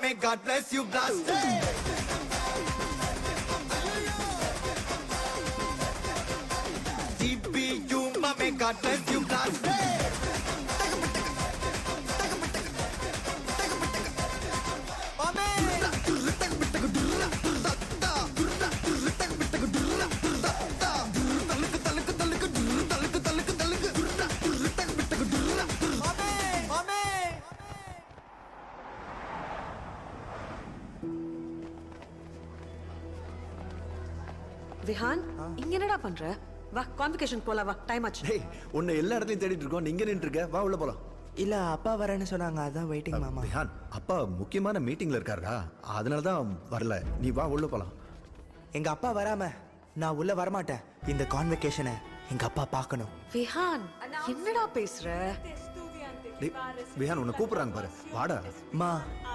mame, God bless you, blast. GBU, mame, God bless you, blast. Vihaan இங்க என்னடா பண்ற? வா கான்வகேஷன் போலாம், வா டைம் ஆச்சு. டேய் உன்னை எல்லா இடத்துலயும் தேடிட்டு இருக்கோம், நீங்க நின்று இருக்க, வா உள்ள போலாம். இல்ல அப்பா வரேன்னு சொன்னாங்க, அதான் வெயிட்டிங் மாமா. விஹான் அப்பா முக்கியமான மீட்டிங்ல இருக்காருடா, அதனால தான் வரல. நீ வா உள்ள போலாம். எங்க அப்பா வராம நான் உள்ள வரமாட்டேன். இந்த கான்வகேஷனை எங்க அப்பா பார்க்கணும். விஹான் என்னடா பேசுற? டேய் விஹான் உன்னை கூப்பிடுறாங்க பாரு, வாடா. மா